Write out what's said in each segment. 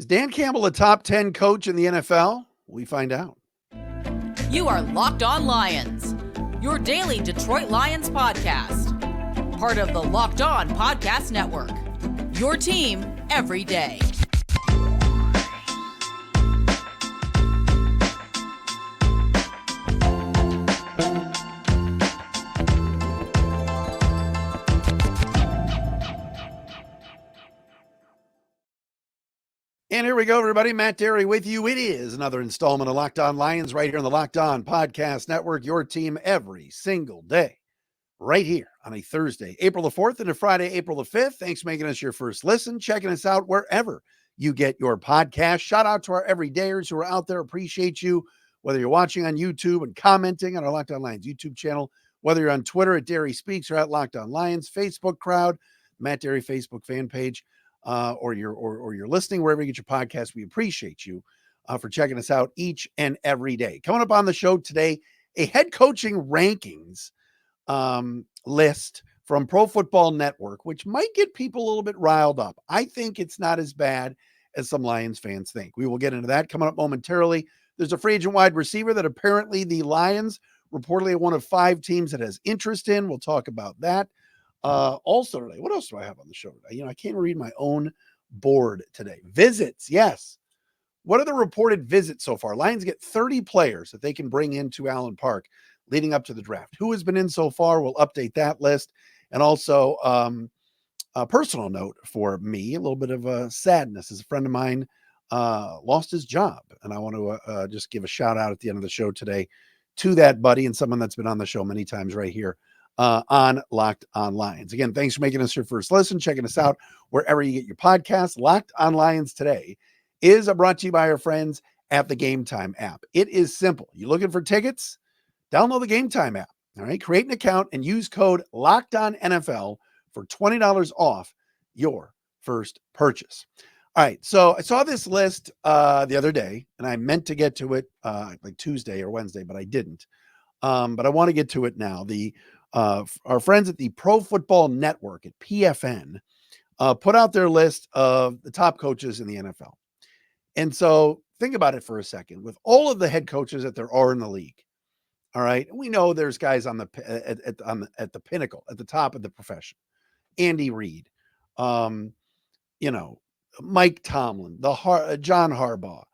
Is Dan Campbell a top 10 coach in the NFL? We find out. You are Locked On Lions, your daily Detroit Lions podcast. Part of the Locked On Podcast Network, your team every day. And here we go, everybody. Matt Derry with you. It is another installment of Locked On Lions right here on the Locked On Podcast Network, your team every single day, right here on a Thursday, April the 4th, and a Friday, April the 5th. Thanks for making us your first listen, checking us out wherever you get your podcast. Shout out to our everydayers who are out there. Appreciate you, whether you're watching on YouTube and commenting on our Locked On Lions YouTube channel, whether you're on Twitter at Derry Speaks or at Locked On Lions, Facebook crowd, Matt Derry Facebook fan page. Or you're listening wherever you get your podcast. We appreciate you for checking us out each and every day. Coming up on the show today, a head coaching rankings list from Pro Football Network, which might get people a little bit riled up. I think it's not as bad as some Lions fans think. We will get into that coming up momentarily. There's a free agent wide receiver that apparently the Lions reportedly are one of 5 teams that has interest in. We'll talk about that. Also today, what else do I have on the show today? I can't read my own board today. Visits, yes. What are the reported visits so far? Lions get 30 players that they can bring into Allen Park leading up to the draft. Who has been in so far? We'll update that list. And also, a personal note for me, a little bit of a sadness. As a friend of mine lost his job, and I want to just give a shout out at the end of the show today to that buddy and someone that's been on the show many times right here on Locked On Lions. Again, thanks for making us your first listen, checking us out wherever you get your podcasts. Locked On Lions today is brought to you by our friends at the Gametime app. It is simple. You looking for tickets? Download the Gametime app. All right, create an account and use code LOCKEDONNFL for $20 off your first purchase. All right, so I saw this list the other day, and I meant to get to it like Tuesday or Wednesday, but I didn't. But I want to get to it now. Our friends at the Pro Football Network at PFN put out their list of the top coaches in the NFL. And so think about it for a second. With all of the head coaches that there are in the league, all right, we know there's guys on at the pinnacle, at the top of the profession. Andy Reid, Mike Tomlin, John Harbaugh,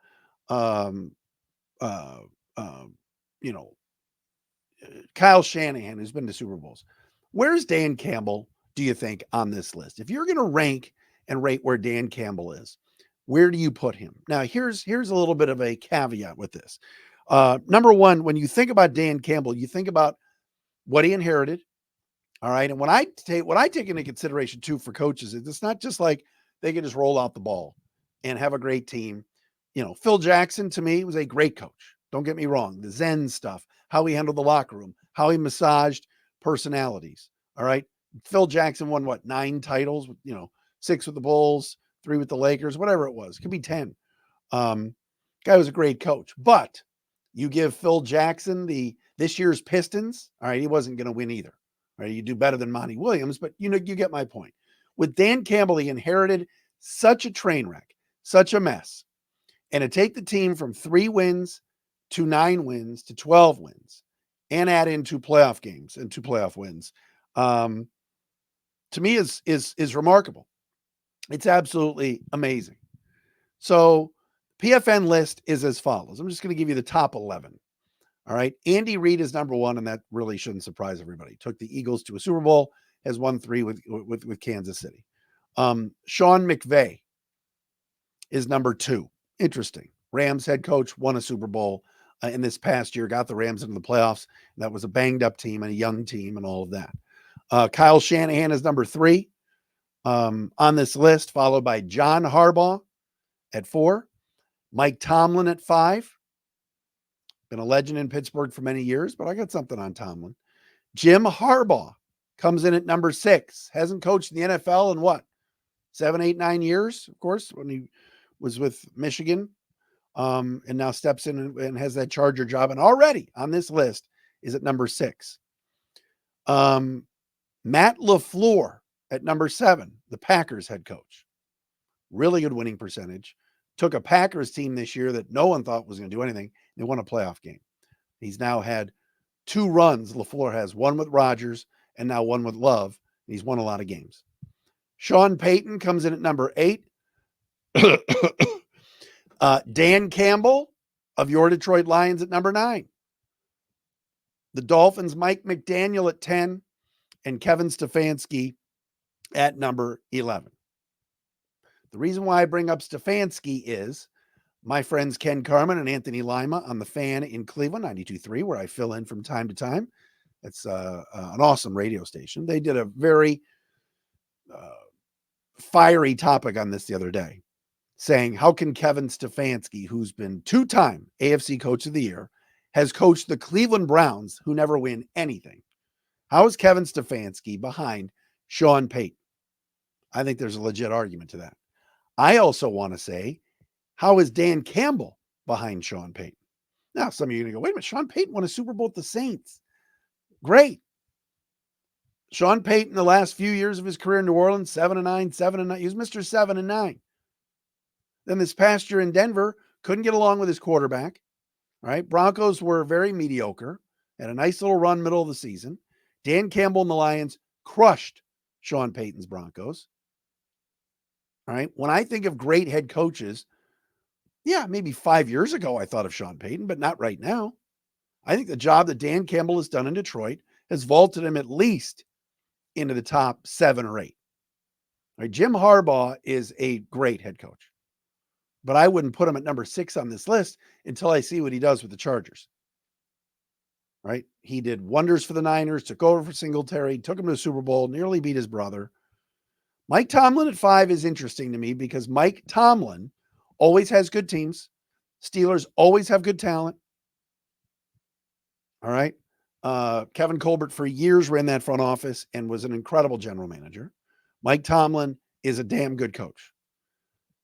Kyle Shanahan, who's been to Super Bowls. Where's Dan Campbell, do you think, on this list? If you're going to rank and rate where Dan Campbell is, where do you put him? Now, here's a little bit of a caveat with this. Number one, when you think about Dan Campbell, you think about what he inherited. All right. And what I take into consideration too for coaches is it's not just like they can just roll out the ball and have a great team. Phil Jackson to me was a great coach. Don't get me wrong. The Zen stuff, how he handled the locker room, how he massaged personalities. All right. Phil Jackson won 9 titles, 6 with the Bulls, 3 with the Lakers, whatever it was. It could be 10. Guy was a great coach, but you give Phil Jackson this year's Pistons. All right. He wasn't going to win either. All right. You do better than Monty Williams, but you get my point. With Dan Campbell, he inherited such a train wreck, such a mess. And to take the team from 3 wins to 9 wins to 12 wins and add in 2 playoff games and 2 playoff wins, to me is remarkable. It's absolutely amazing. So PFN list is as follows. I'm just going to give you the top 11. All right. Andy Reid is number 1, and that really shouldn't surprise everybody. Took the Eagles to a Super Bowl, has won 3 with Kansas City. Sean McVay is number 2. Interesting. Rams head coach, won a Super Bowl in this past year, got the Rams into the playoffs. That was a banged up team and a young team and all of that. Kyle Shanahan is number 3 on this list, followed by John Harbaugh at 4, Mike Tomlin at 5. Been a legend in Pittsburgh for many years, but I got something on Tomlin. Jim Harbaugh comes in at number 6. Hasn't coached in the NFL in 7, 8, 9 years, of course, when he was with Michigan. And now steps in and has that Charger job. And already on this list is at number 6. Matt LaFleur at number 7, the Packers head coach. Really good winning percentage. took a Packers team this year that no one thought was going to do anything. They won a playoff game. He's now had 2 runs. LaFleur has, one with Rodgers and now one with Love. He's won a lot of games. Sean Payton comes in at number 8. Dan Campbell of your Detroit Lions at number 9. The Dolphins, Mike McDaniel at 10, and Kevin Stefanski at number 11. The reason why I bring up Stefanski is my friends Ken Carman and Anthony Lima on the Fan in Cleveland, 92.3, where I fill in from time to time. It's an awesome radio station. They did a very fiery topic on this the other day, saying, how can Kevin Stefanski, who's been 2-time AFC Coach of the Year, has coached the Cleveland Browns, who never win anything, how is Kevin Stefanski behind Sean Payton? I think there's a legit argument to that. I also want to say, how is Dan Campbell behind Sean Payton? Now, some of you are going to go, wait a minute, Sean Payton won a Super Bowl with the Saints. Great. Sean Payton, the last few years of his career in New Orleans, 7-9, 7-9. He was Mr. 7-9. Then this past year in Denver, couldn't get along with his quarterback. All right. Broncos were very mediocre. Had a nice little run middle of the season. Dan Campbell and the Lions crushed Sean Payton's Broncos. All right. When I think of great head coaches, yeah, maybe 5 years ago I thought of Sean Payton, but not right now. I think the job that Dan Campbell has done in Detroit has vaulted him at least into the top 7 or 8. All right, Jim Harbaugh is a great head coach, but I wouldn't put him at number 6 on this list until I see what he does with the Chargers. Right? He did wonders for the Niners, took over for Singletary, took him to the Super Bowl, nearly beat his brother. Mike Tomlin at 5 is interesting to me because Mike Tomlin always has good teams. Steelers always have good talent. All right. Kevin Colbert for years ran that front office and was an incredible general manager. Mike Tomlin is a damn good coach.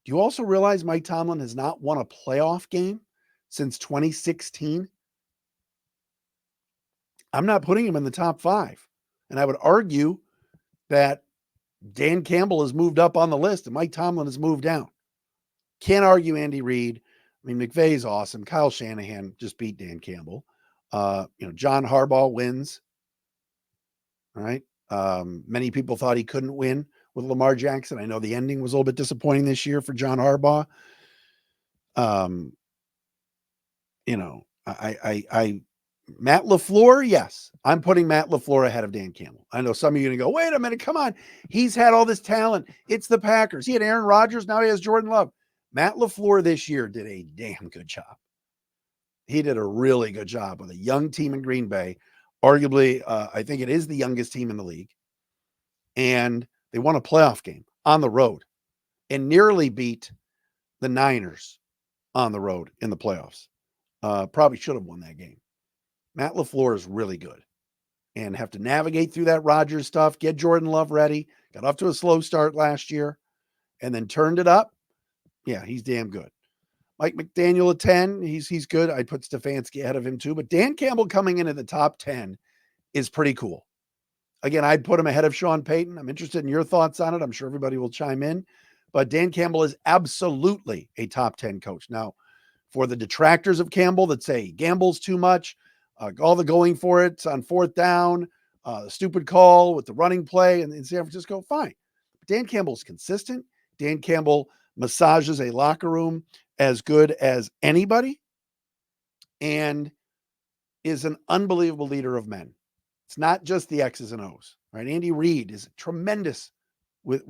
Do you also realize Mike Tomlin has not won a playoff game since 2016? I'm not putting him in the top 5. And I would argue that Dan Campbell has moved up on the list and Mike Tomlin has moved down. Can't argue Andy Reid. I mean, McVay's awesome. Kyle Shanahan just beat Dan Campbell. John Harbaugh wins. All right. Many people thought he couldn't win with Lamar Jackson. I know the ending was a little bit disappointing this year for John Harbaugh. Matt LaFleur, yes. I'm putting Matt LaFleur ahead of Dan Campbell. I know some of you are going to go, wait a minute, come on. He's had all this talent. It's the Packers. He had Aaron Rodgers. Now he has Jordan Love. Matt LaFleur this year did a damn good job. He did a really good job with a young team in Green Bay. Arguably, I think it is the youngest team in the league. And they won a playoff game on the road and nearly beat the Niners on the road in the playoffs. Probably should have won that game. Matt LaFleur is really good and have to navigate through that Rodgers stuff, get Jordan Love ready. Got off to a slow start last year and then turned it up. Yeah, he's damn good. Mike McDaniel at 10, he's good. I'd put Stefanski ahead of him too, but Dan Campbell coming in at the top 10 is pretty cool. Again, I'd put him ahead of Sean Payton. I'm interested in your thoughts on it. I'm sure everybody will chime in, but Dan Campbell is absolutely a top 10 coach. Now, for the detractors of Campbell that say he gambles too much, all the going for it on 4th down, the stupid call with the running play in San Francisco, fine. But Dan Campbell's consistent. Dan Campbell massages a locker room as good as anybody and is an unbelievable leader of men. It's not just the X's and O's, right? Andy Reid is tremendous with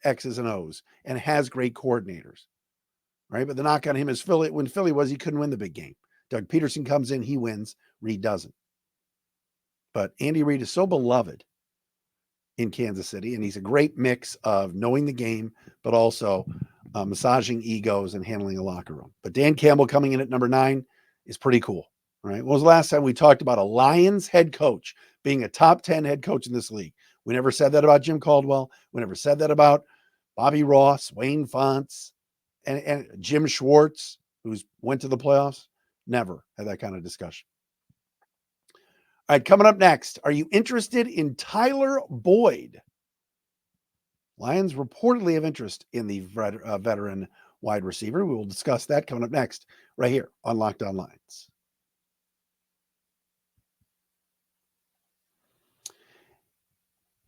X's and O's and has great coordinators, right? But the knock on him is when Philly was, he couldn't win the big game. Doug Peterson comes in, he wins, Reid doesn't. But Andy Reid is so beloved in Kansas City, and he's a great mix of knowing the game, but also massaging egos and handling a locker room. But Dan Campbell coming in at number 9 is pretty cool. Right? When was the last time we talked about a Lions head coach being a top 10 head coach in this league? We never said that about Jim Caldwell. We never said that about Bobby Ross, Wayne Fontes, and Jim Schwartz, who's went to the playoffs. Never had that kind of discussion. All right, coming up next, are you interested in Tyler Boyd? Lions reportedly have interest in the veteran wide receiver. We will discuss that coming up next right here on Locked On Lions.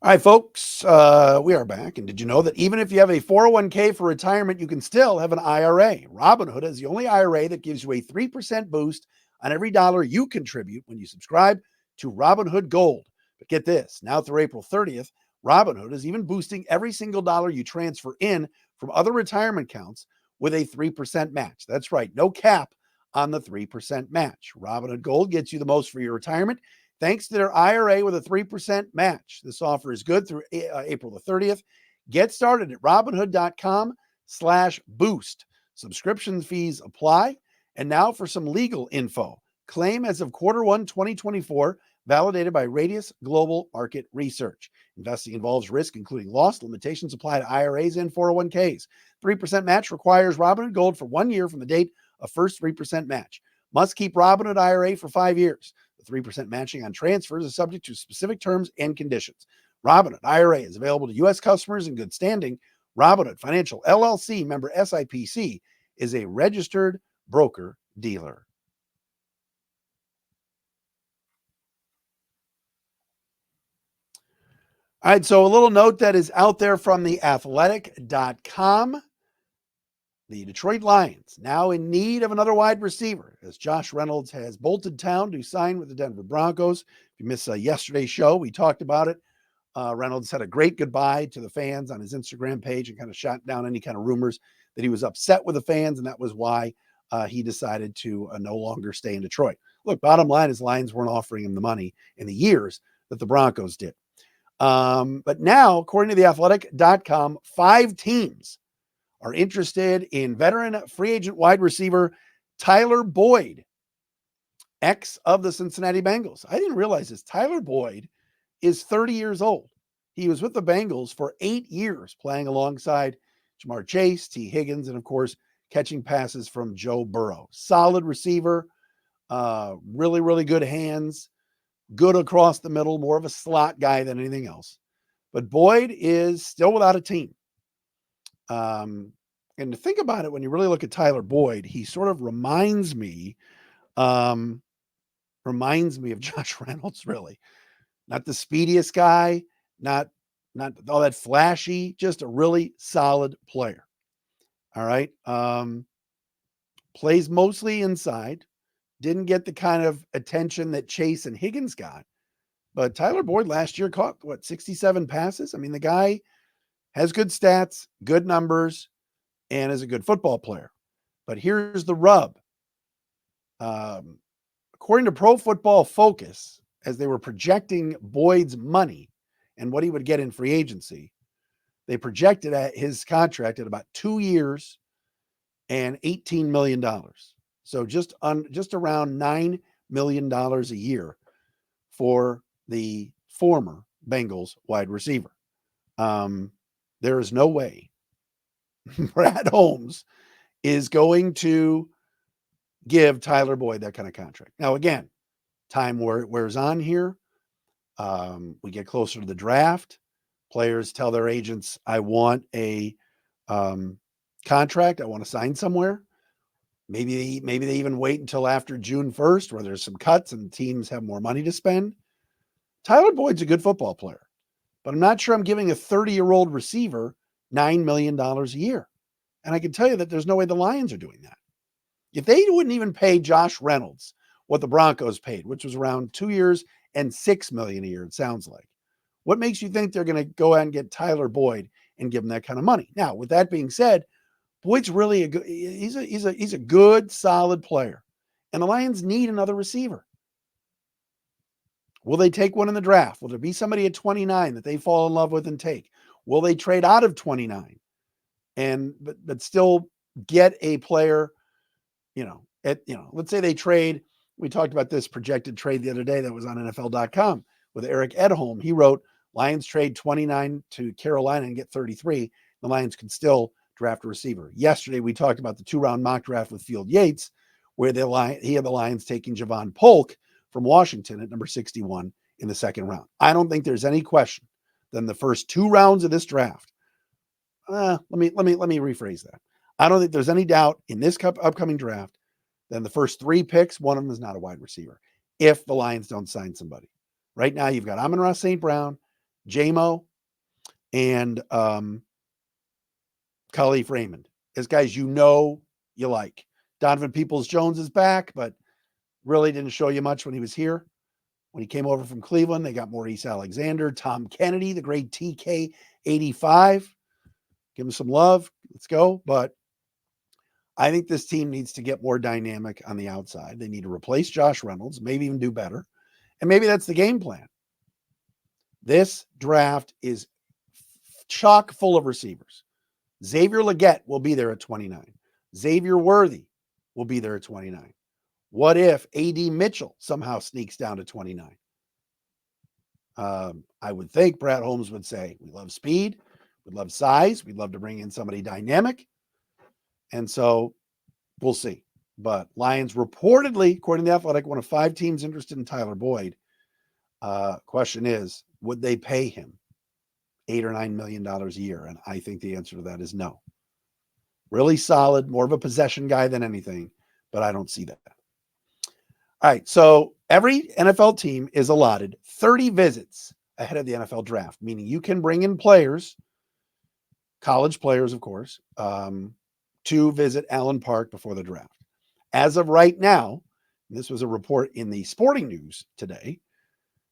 All right, folks, we are back. And did you know that even if you have a 401k for retirement, you can still have an IRA? Robinhood is the only IRA that gives you a 3% boost on every dollar you contribute when you subscribe to Robinhood Gold. But get this, now through April 30th, Robinhood is even boosting every single dollar you transfer in from other retirement accounts with a 3% match. That's right, no cap on the 3% match. Robinhood Gold gets you the most for your retirement thanks to their IRA with a 3% match. This offer is good through April the 30th. Get started at Robinhood.com/boost. Subscription fees apply. And now for some legal info. Claim as of Q1 2024, validated by Radius Global Market Research. Investing involves risk, including loss. Limitations apply to IRAs and 401ks. 3% match requires Robinhood Gold for 1 year from the date of first 3% match. Must keep Robinhood IRA for 5 years. The 3% matching on transfers is subject to specific terms and conditions. Robinhood IRA is available to U.S. customers in good standing. Robinhood Financial LLC, member SIPC, is a registered broker-dealer. All right, so a little note that is out there from the athletic.com. The Detroit Lions now in need of another wide receiver as Josh Reynolds has bolted town to sign with the Denver Broncos. If you missed yesterday's show, we talked about it. Reynolds had a great goodbye to the fans on his Instagram page and kind of shot down any kind of rumors that he was upset with the fans, and that was why he decided to no longer stay in Detroit. Look, bottom line is Lions weren't offering him the money in the years that the Broncos did. But now, according to the athletic.com, 5 teams are interested in veteran free agent wide receiver Tyler Boyd, ex of the Cincinnati Bengals. I didn't realize this. Tyler Boyd is 30 years old. He was with the Bengals for 8 years, playing alongside Jamar Chase, T. Higgins, and of course, catching passes from Joe Burrow. Solid receiver, really, really good hands, good across the middle, more of a slot guy than anything else. But Boyd is still without a team. And to think about it, when you really look at Tyler Boyd, he sort of reminds me of Josh Reynolds, really. Not the speediest guy, not all that flashy, just a really solid player. All right. Plays mostly inside. Didn't get the kind of attention that Chase and Higgins got. But Tyler Boyd last year caught, 67 passes? I mean, the guy has good stats, good numbers, and is a good football player. But here's the rub. According to Pro Football Focus, as they were projecting Boyd's money and what he would get in free agency, they projected at his contract at about 2 years and $18 million. So just around $9 million a year for the former Bengals wide receiver. There is no way Brad Holmes is going to give Tyler Boyd that kind of contract. Now, again, time wears on here. We get closer to the draft. Players tell their agents, I want a contract. I want to sign somewhere. Maybe they even wait until after June 1st where there's some cuts and teams have more money to spend. Tyler Boyd's a good football player, but I'm not sure I'm giving a 30-year-old receiver $9 million a year. And I can tell you that there's no way the Lions are doing that. If they wouldn't even pay Josh Reynolds what the Broncos paid, which was around 2 years and $6 million a year, it sounds like. What makes you think they're going to go out and get Tyler Boyd and give him that kind of money? Now, with that being said, Boyd's really he's a good, solid player. And the Lions need another receiver. Will they take one in the draft? Will there be somebody at 29 that they fall in love with and take? Will they trade out of 29 but still get a player, let's say they trade. We talked about this projected trade the other day that was on NFL.com with Eric Edholm. He wrote, Lions trade 29 to Carolina and get 33. The Lions can still draft a receiver. Yesterday, we talked about the 2-round mock draft with Field Yates, where he had the Lions taking Javon Polk from Washington at number 61 in the second round. I don't think there's any question that in the first 2 rounds of this draft, let me rephrase that. I don't think there's any doubt in this upcoming draft, then the first 3 picks, one of them is not a wide receiver if the Lions don't sign somebody. Right now, you've got Amon-Ra St. Brown, J-Mo, and Khalif Raymond as guys you like. Donovan Peoples-Jones is back, but really didn't show you much when he was here. When he came over from Cleveland, they got Maurice Alexander, Tom Kennedy, the great TK85. Give him some love. Let's go. But I think this team needs to get more dynamic on the outside. They need to replace Josh Reynolds, maybe even do better. And maybe that's the game plan. This draft is chock full of receivers. Xavier Legette will be there at 29. Xavier Worthy will be there at 29. What if A.D. Mitchell somehow sneaks down to 29? I would think Brad Holmes would say, we love speed, we love size, we'd love to bring in somebody dynamic. And so we'll see. But Lions reportedly, according to The Athletic, one of 5 teams interested in Tyler Boyd. Question is, would they pay him $8 or $9 million a year? And I think the answer to that is no. Really solid, more of a possession guy than anything, but I don't see that. All right, so every NFL team is allotted 30 visits ahead of the NFL draft, meaning you can bring in players, college players, of course, to visit Allen Park before the draft. As of right now, and this was a report in the Sporting News today,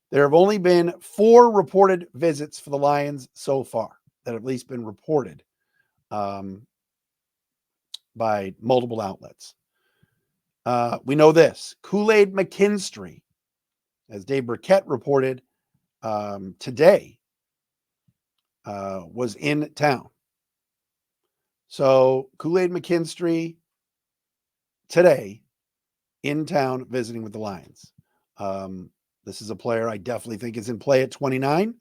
there have only been 4 reported visits for the Lions so far that have at least been reported by multiple outlets. We know this. Kool-Aid McKinstry, as Dave Burkett reported today, was in town. So Kool-Aid McKinstry today in town visiting with the Lions. This is a player I definitely think is in play at 29.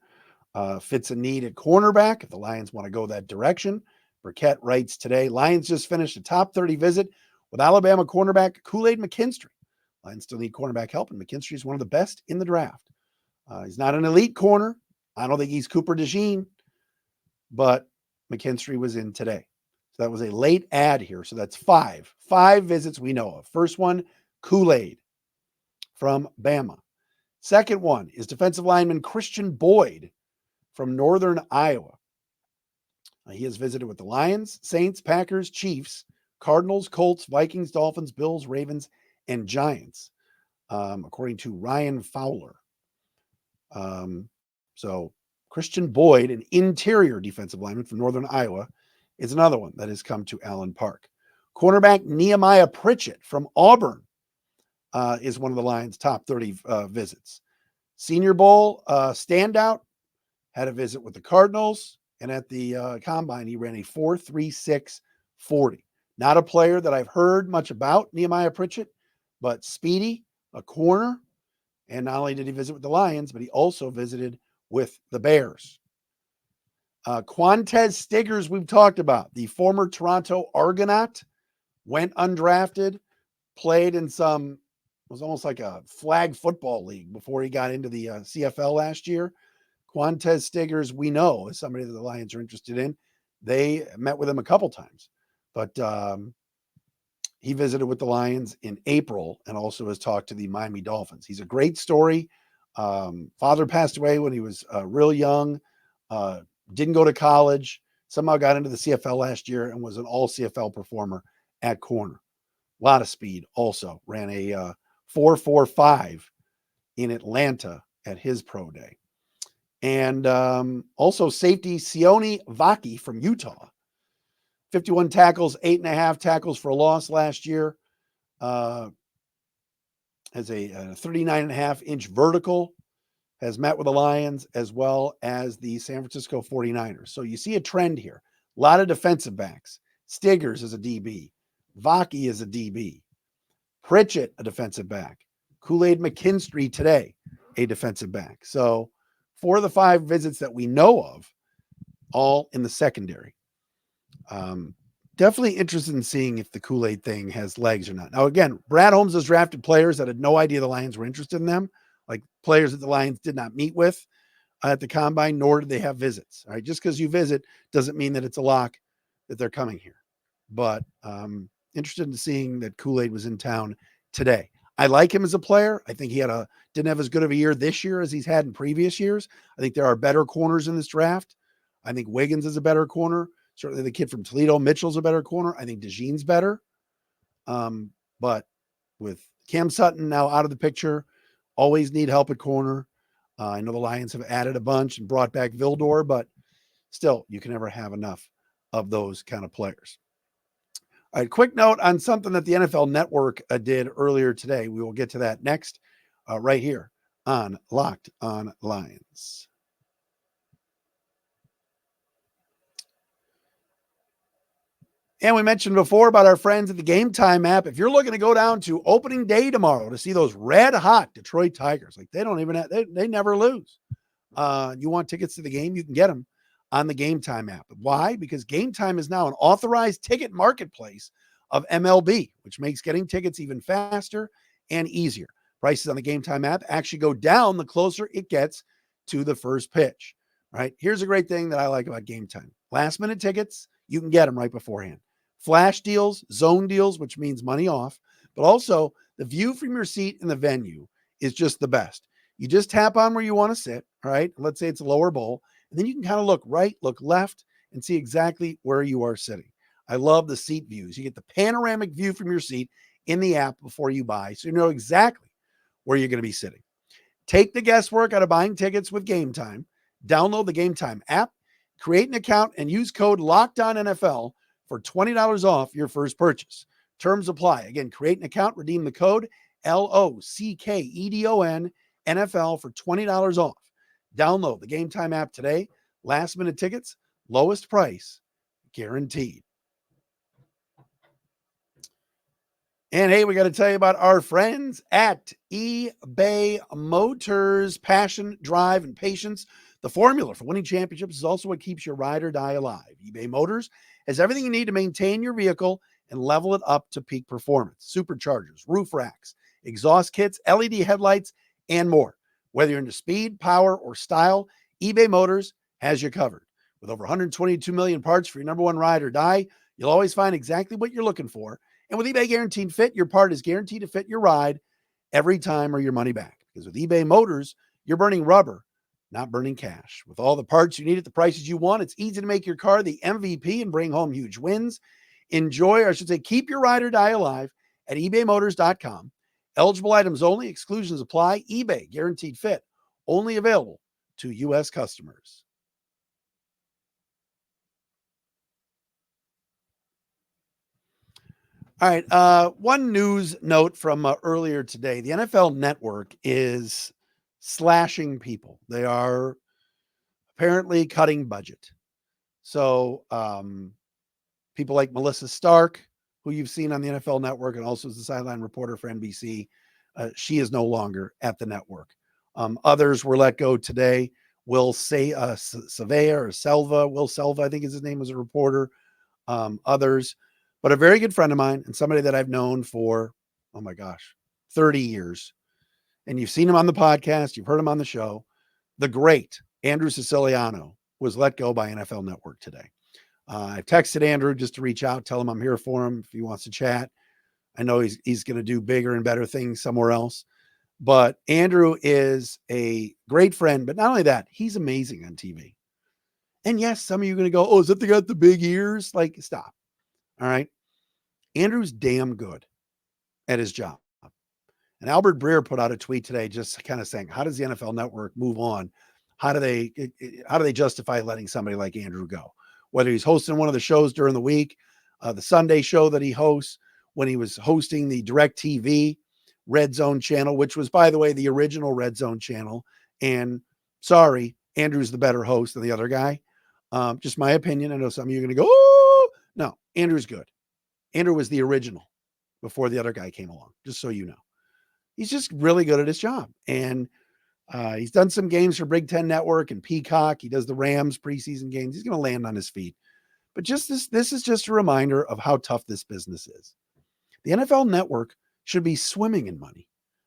Fits a need at cornerback if the Lions want to go that direction. Burkett writes today, Lions just finished a top 30 visit with Alabama cornerback Kool-Aid McKinstry. Lions still need cornerback help, and McKinstry is one of the best in the draft. He's not an elite corner. I don't think he's Cooper DeJean, but McKinstry was in today. So that was a late ad here. So that's 5 visits we know of. First one, Kool-Aid from Bama. Second one is defensive lineman Christian Boyd from Northern Iowa. He has visited with the Lions, Saints, Packers, Chiefs, Cardinals, Colts, Vikings, Dolphins, Bills, Ravens, and Giants, according to Ryan Fowler. So Christian Boyd, an interior defensive lineman from Northern Iowa, is another one that has come to Allen Park. Cornerback Nehemiah Pritchett from Auburn is one of the Lions' top 30 visits. Senior Bowl standout, had a visit with the Cardinals, and at the Combine, he ran a 4.3640. Not a player that I've heard much about, Nehemiah Pritchett, but speedy, a corner, and not only did he visit with the Lions, but he also visited with the Bears. Quantez Stiggers, we've talked about, the former Toronto Argonaut, went undrafted, played in it was almost like a flag football league before he got into the CFL last year. Quantez Stiggers, we know, is somebody that the Lions are interested in. They met with him a couple times, but he visited with the Lions in April and also has talked to the Miami Dolphins. He's a great story. Father passed away when he was real young, didn't go to college, somehow got into the CFL last year and was an all CFL performer at corner. A lot of speed also. Ran a 4.45 in Atlanta at his pro day. And also safety Sione Vaki from Utah. 51 tackles, 8.5 tackles for a loss last year. Has a 39.5-inch vertical. Has met with the Lions as well as the San Francisco 49ers. So you see a trend here. A lot of defensive backs. Stiggers is a DB. Vaki is a DB. Pritchett, a defensive back. Kool-Aid McKinstry today, a defensive back. So 4 of the 5 visits that we know of, all in the secondary. Definitely interested in seeing if the Kool-Aid thing has legs or not. Now, again, Brad Holmes has drafted players that had no idea the Lions were interested in them, like players that the Lions did not meet with at the Combine, nor did they have visits. All right, just because you visit doesn't mean that it's a lock that they're coming here. but interested in seeing that Kool-Aid was in town today. I like him as a player. I think he didn't have as good of a year this year as he's had in previous years. I think there are better corners in this draft. I think Wiggins is a better corner. Certainly the kid from Toledo, Mitchell's a better corner. I think DeJean's better. But with Cam Sutton now out of the picture, always need help at corner. I know the Lions have added a bunch and brought back Vildor, but still, you can never have enough of those kind of players. All right, quick note on something that the NFL Network did earlier today. We will get to that next, right here on Locked on Lions. And we mentioned before about our friends at the Gametime app. If you're looking to go down to opening day tomorrow to see those red hot Detroit Tigers, like they never lose. You want tickets to the game, you can get them on the Gametime app. Why? Because Gametime is now an authorized ticket marketplace of MLB, which makes getting tickets even faster and easier. Prices on the Gametime app actually go down the closer it gets to the first pitch. Right? Here's a great thing that I like about Gametime. Last minute tickets, you can get them right beforehand. Flash deals, zone deals, which means money off, but also the view from your seat in the venue is just the best. You just tap on where you want to sit, right? Let's say it's a lower bowl, and then you can kind of look right, look left, and see exactly where you are sitting. I love the seat views. You get the panoramic view from your seat in the app before you buy, so you know exactly where you're going to be sitting. Take the guesswork out of buying tickets with Gametime. Download the Gametime app, create an account, and use code LOCKEDONNFL for $20 off your first purchase. Terms apply. Again, create an account, redeem the code LOCKEDON NFL for $20 off. Download the Gametime app today. Last minute tickets, lowest price, guaranteed. And hey, we got to tell you about our friends at eBay Motors. Passion, drive, and patience. The formula for winning championships is also what keeps your ride or die alive. eBay Motors has everything you need to maintain your vehicle and level it up to peak performance. Superchargers, roof racks, exhaust kits, LED headlights, and more. Whether you're into speed, power, or style, eBay Motors has you covered. With over 122 million parts for your number one ride or die, you'll always find exactly what you're looking for. And with eBay Guaranteed Fit, your part is guaranteed to fit your ride every time or your money back. Because with eBay Motors, you're burning rubber, not burning cash. With all the parts you need at the prices you want, it's easy to make your car the MVP and bring home huge wins. Enjoy, or I should say, keep your ride or die alive at ebaymotors.com. Eligible items only. Exclusions apply. eBay Guaranteed Fit. Only available to U.S. customers. All right. One news note from earlier today. The NFL Network is slashing people. They are apparently cutting budget. So people like Melissa Stark, who you've seen on the NFL Network and also is the sideline reporter for NBC, she is no longer at the network. Others were let go today. Will Selva, I think is his name, as a reporter. Others, but a very good friend of mine and somebody that I've known for, 30 years. And you've seen him on the podcast. You've heard him on the show. The great Andrew Siciliano was let go by NFL Network today. I've texted Andrew just to reach out, tell him I'm here for him if he wants to chat. I know he's going to do bigger and better things somewhere else. But Andrew is a great friend. But not only that, he's amazing on TV. And yes, some of you are going to go, oh, is that the guy with the big ears? Like, stop. All right. Andrew's damn good at his job. And Albert Breer put out a tweet today just kind of saying, how does the NFL Network move on? How do they justify letting somebody like Andrew go? Whether he's hosting one of the shows during the week, the Sunday show that he hosts, when he was hosting the DirecTV Red Zone channel, which was, by the way, the original Red Zone channel. And sorry, Andrew's the better host than the other guy. Just my opinion. I know some of you are going to go, oh, no, Andrew's good. Andrew was the original before the other guy came along, just so you know. He's just really good at his job. And he's done some games for Big Ten Network and Peacock. He does the Rams preseason games. He's going to land on his feet. But just this is just a reminder of how tough this business is. The NFL Network should be swimming in money.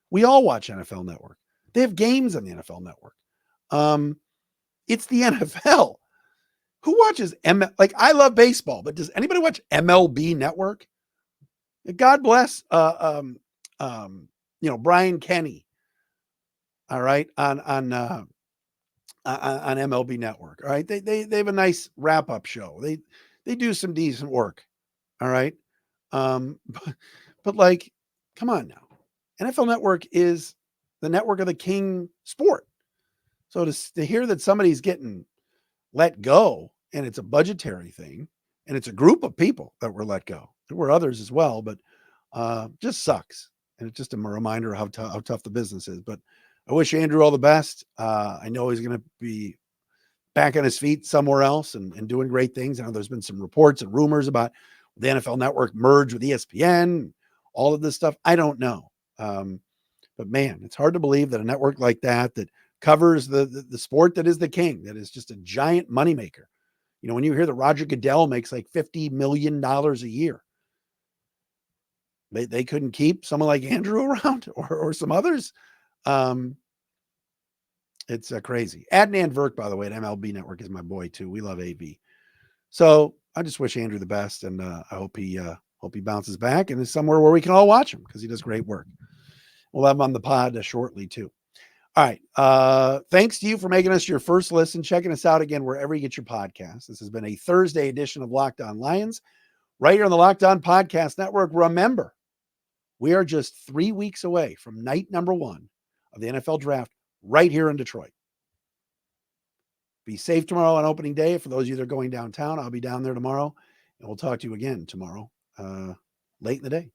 We all watch NFL Network. They have games on the NFL Network. It's the NFL. Who watches like I love baseball, but does anybody watch MLB Network? God bless Brian Kenny. All right, on MLB Network. All right. They have a nice wrap-up show. They do some decent work. All right. But like, come on now. NFL Network is the network of the king sport. So to hear that somebody's getting let go and it's a budgetary thing and it's a group of people that were let go. There were others as well, but just sucks. And it's just a reminder of how tough the business is. But I wish Andrew all the best. I know he's going to be back on his feet somewhere else and doing great things. I know there's been some reports and rumors about the NFL Network merge with ESPN, all of this stuff. I don't know. But man, it's hard to believe that a network like that covers the sport that is the king, that is just a giant moneymaker. You know, when you hear that Roger Goodell makes like $50 million a year, they couldn't keep someone like Andrew around or some others. It's crazy. Adnan Virk, by the way, at MLB Network is my boy too. We love AB. So I just wish Andrew the best, and I hope he bounces back and is somewhere where we can all watch him because he does great work. We'll have him on the pod shortly too. All right. Thanks to you for making us your first listen, checking us out again wherever you get your podcasts. This has been a Thursday edition of Locked On Lions right here on the Locked On Podcast Network. Remember, we are just 3 weeks away from night number 1 of the NFL Draft right here in Detroit. Be safe tomorrow on opening day. For those of you that are going downtown, I'll be down there tomorrow, and we'll talk to you again tomorrow, late in the day.